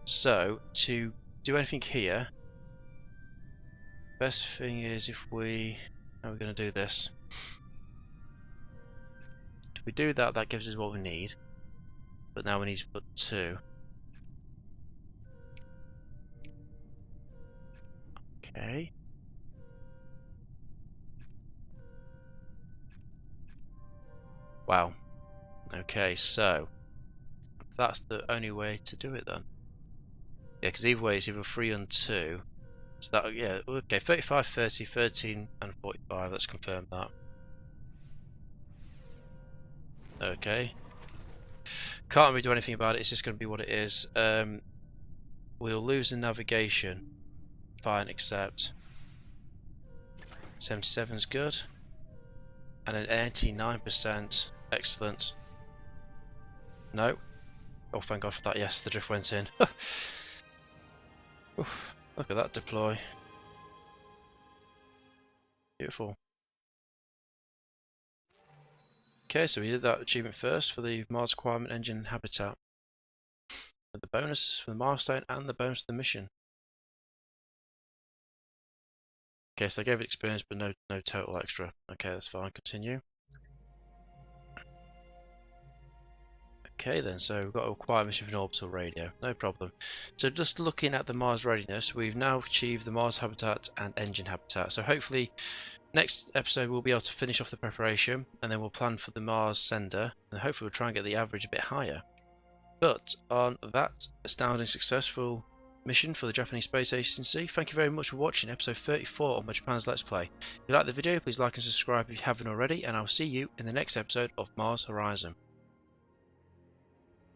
So to do anything here, best thing is if we, how are we going to do this? If we do that, that gives us what we need. But now we need to put 2. Okay. Wow. Okay, so that's the only way to do it then. Yeah, because either way it's either 3 and 2. So that, yeah, okay, 35, 30, 13 and 45, let's confirm that. Okay. Can't really do anything about it, it's just going to be what it is. We'll lose the navigation. Fine, accept. 77's good. And an 89%. Excellent. No. Oh, thank God for that. Yes, the drift went in. Oof, look at that deploy. Beautiful. Okay, so we did that achievement first for the Mars requirement engine and habitat. With the bonus for the milestone and the bonus for the mission. Okay, so they gave it experience but no total extra. Okay, that's fine. Continue. Okay then, so we've got a required mission for an orbital radio, no problem. So just looking at the Mars readiness, we've now achieved the Mars habitat and engine habitat. So hopefully next episode we'll be able to finish off the preparation and then we'll plan for the Mars sender and hopefully we'll try and get the average a bit higher. But on that astounding successful mission for the Japanese Space Agency, thank you very much for watching episode 34 on my Japan's Let's Play. If you like the video, please like and subscribe if you haven't already, and I'll see you in the next episode of Mars Horizon.